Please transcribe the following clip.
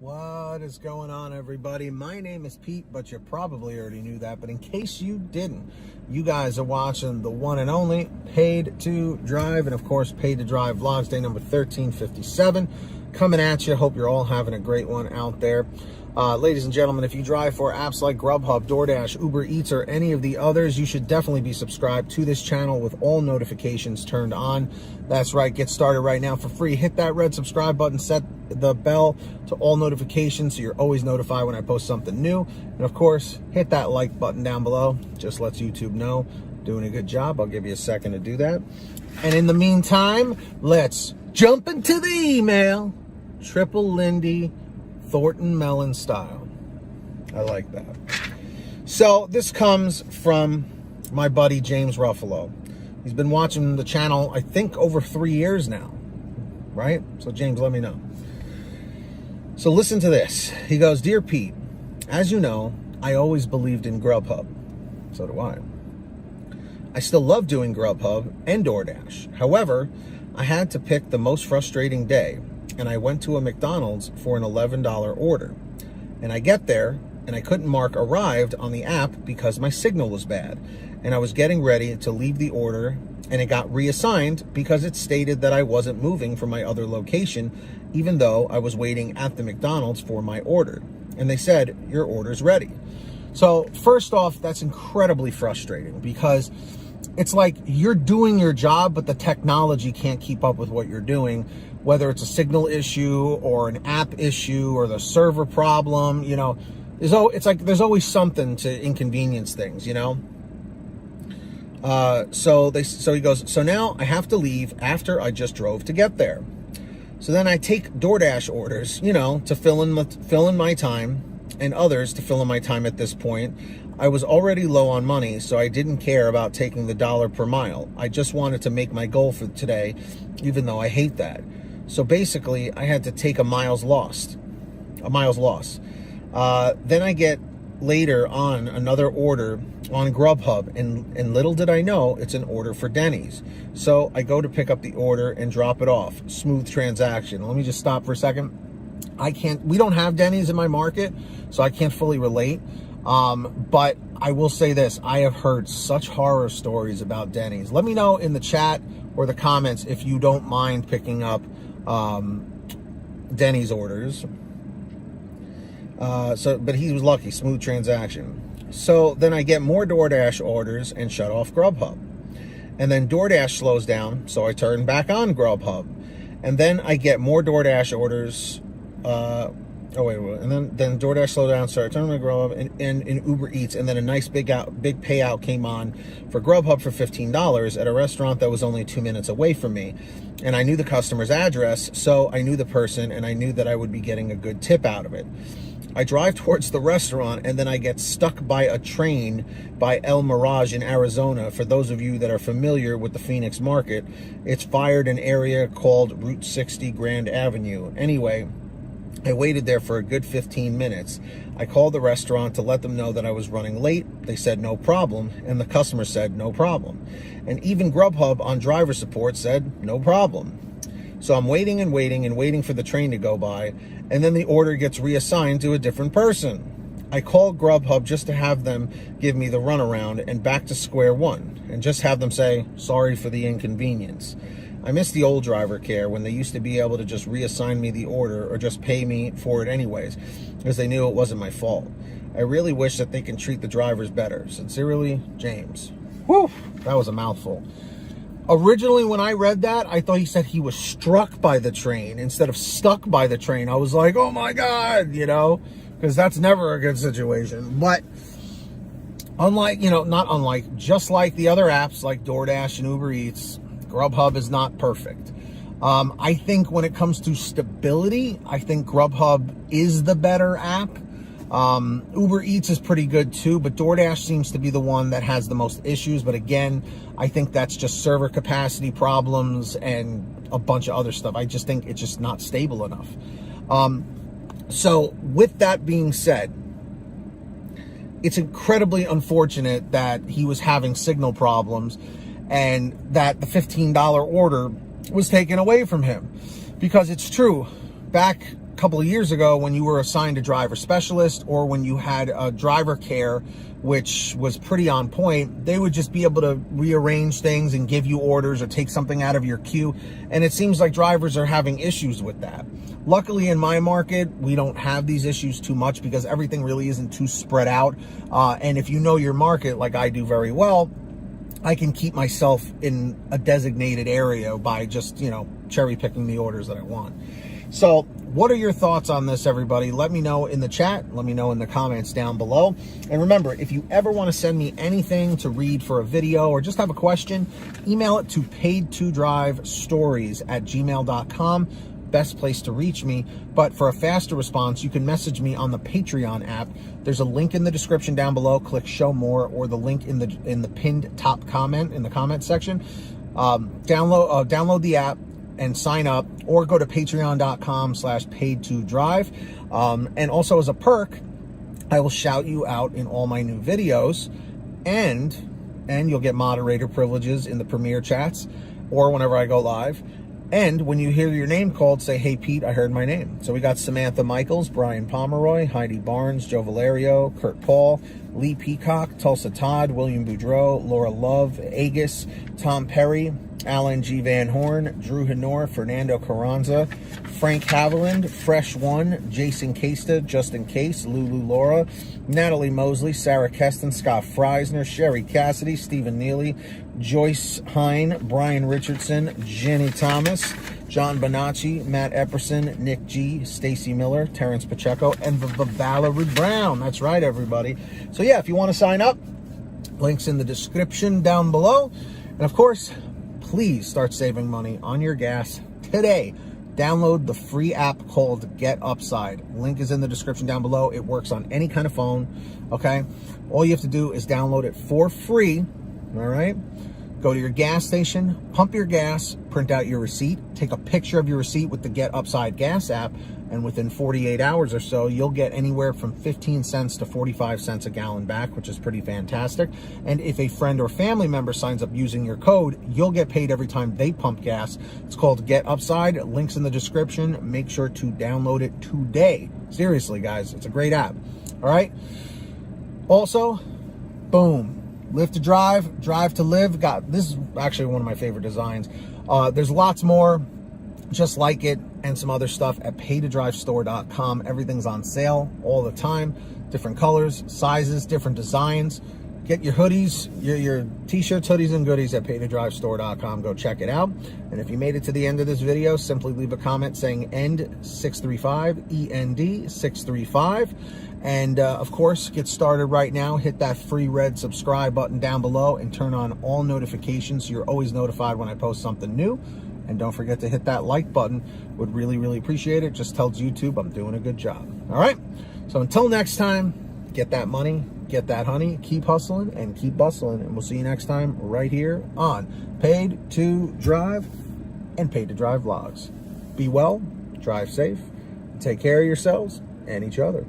What is going on, everybody? My name is Pete, but you probably already knew that. But in case you didn't, you guys are watching the one and only Paid to Drive, and of course, Paid to Drive Vlogs, day number 1357. Coming at you. Hope you're all having a great one out there. Ladies and gentlemen, if you drive for apps like Grubhub, DoorDash, Uber Eats, or any of the others, you should definitely be subscribed to this channel with all notifications turned on. That's right, get started right now for free. Hit that red subscribe button, set the bell to all notifications so you're always notified when I post something new. And of course, hit that like button down below. Just lets YouTube know I'm doing a good job. I'll give you a second to do that. And in the meantime, let's jump into the email. Triple Lindy Thornton Melon style. I like that. So this comes from my buddy James Ruffalo. He's been watching the channel, I think, over 3 years now, right? So James, let me know. So listen to this. He goes, "Dear Pete, as you know, I always believed in Grubhub. So do I. I still love doing Grubhub and DoorDash. However, I had to pick the most frustrating day, and I went to a McDonald's for an $11 order. And I get there, and I couldn't mark arrived on the app because my signal was bad. And I was getting ready to leave the order, and it got reassigned because it stated that I wasn't moving from my other location, even though I was waiting at the McDonald's for my order. And they said, your order's ready." So first off, that's incredibly frustrating because it's like you're doing your job, but the technology can't keep up with what you're doing, whether it's a signal issue or an app issue or the server problem. You know, it's like there's always something to inconvenience things, you know? So he goes, "So now I have to leave after I just drove to get there. So then I take DoorDash orders, you know, to fill in my time, and others to fill in my time at this point. I was already low on money, so I didn't care about taking the $1 per mile. I just wanted to make my goal for today, even though I hate that. So basically, I had to take a mile's loss. Then I get later on another order on Grubhub, and little did I know it's an order for Denny's. So I go to pick up the order and drop it off. Smooth transaction." Let me just stop for a second. We don't have Denny's in my market, so I can't fully relate. But I will say this, I have heard such horror stories about Denny's. Let me know in the chat or the comments if you don't mind picking up Denny's orders. But he was lucky, smooth transaction. So then I get more DoorDash orders and shut off Grubhub. And then DoorDash slows down, so I turn back on Grubhub. And then I get more DoorDash orders. And then DoorDash slowed down, so I turned my Grubhub and Uber Eats, and then a nice big payout came on for Grubhub for $15 at a restaurant that was only 2 minutes away from me. And I knew the customer's address, so I knew the person, and I knew that I would be getting a good tip out of it. I drive towards the restaurant, and then I get stuck by a train by El Mirage in Arizona. For those of you that are familiar with the Phoenix market, it's fired an area called Route 60 Grand Avenue. Anyway, I waited there for a good 15 minutes. I called the restaurant to let them know that I was running late. They said no problem, and the customer said no problem. And even Grubhub on driver support said no problem. So I'm waiting and waiting and waiting for the train to go by, and then the order gets reassigned to a different person. I called Grubhub just to have them give me the runaround and back to square one, and just have them say, sorry for the inconvenience. I miss the old driver care when they used to be able to just reassign me the order or just pay me for it anyways, because they knew it wasn't my fault. I really wish that they can treat the drivers better. Sincerely, James." Whew, that was a mouthful. Originally, when I read that, I thought he said he was struck by the train instead of stuck by the train. I was like, oh my God, you know, because that's never a good situation. But just like the other apps like DoorDash and Uber Eats, Grubhub is not perfect. I think when it comes to stability, I think Grubhub is the better app. Uber Eats is pretty good too, but DoorDash seems to be the one that has the most issues. But again, I think that's just server capacity problems and a bunch of other stuff. I just think it's just not stable enough. So with that being said, it's incredibly unfortunate that he was having signal problems and that the $15 order was taken away from him, because it's true. Back couple of years ago, when you were assigned a driver specialist or when you had a driver care, which was pretty on point, they would just be able to rearrange things and give you orders or take something out of your queue. And it seems like drivers are having issues with that. Luckily, in my market, we don't have these issues too much because everything really isn't too spread out. And if you know your market, like I do very well, I can keep myself in a designated area by just, cherry picking the orders that I want. So what are your thoughts on this, everybody? Let me know in the chat. Let me know in the comments down below. And remember, if you ever want to send me anything to read for a video or just have a question, email it to paid2drivestories@gmail.com. Best place to reach me. But for a faster response, you can message me on the Patreon app. There's a link in the description down below. Click show more, or the link in the pinned top comment in the comment section. Download the app and sign up, or go to patreon.com/paid2drive. And also, as a perk, I will shout you out in all my new videos, and you'll get moderator privileges in the premiere chats or whenever I go live. And when you hear your name called, say, "Hey, Pete, I heard my name." So we got Samantha Michaels, Brian Pomeroy, Heidi Barnes, Joe Valerio, Kurt Paul, Lee Peacock, Tulsa Todd, William Boudreau, Laura Love, Agus, Tom Perry, Alan G. Van Horn, Drew Hanor, Fernando Carranza, Frank Haviland, Fresh One, Jason Casta, Justin Case, Lulu Laura, Natalie Mosley, Sarah Keston, Scott Freisner, Sherry Cassidy, Stephen Neely, Joyce Hine, Brian Richardson, Jenny Thomas, John Bonacci, Matt Epperson, Nick G, Stacy Miller, Terrence Pacheco, and Valerie Brown. That's right, everybody. So yeah, if you want to sign up, links in the description down below. And of course, please start saving money on your gas today. Download the free app called Get Upside. Link is in the description down below. It works on any kind of phone, okay? All you have to do is download it for free, all right? Go to your gas station, pump your gas, print out your receipt, take a picture of your receipt with the Get Upside gas app, and within 48 hours or so, you'll get anywhere from 15 cents to 45 cents a gallon back, which is pretty fantastic. And if a friend or family member signs up using your code, you'll get paid every time they pump gas. It's called Get Upside. Links in the description. Make sure to download it today. Seriously, guys, it's a great app. All right? Also, boom. Live to drive, drive to live. This is actually one of my favorite designs. There's lots more just like it and some other stuff at paid2drivestore.com. Everything's on sale all the time. Different colors, sizes, different designs. Get your hoodies, your t-shirts, hoodies, and goodies at paid2drivestore.com. Go check it out. And if you made it to the end of this video, simply leave a comment saying END635, END635. And of course, get started right now. Hit that free red subscribe button down below and turn on all notifications so you're always notified when I post something new. And don't forget to hit that like button. Would really, really appreciate it. Just tells YouTube I'm doing a good job. All right? So until next time, get that money, get that honey, keep hustling and keep bustling. And we'll see you next time right here on Paid to Drive and Paid to Drive Vlogs. Be well, drive safe, take care of yourselves and each other.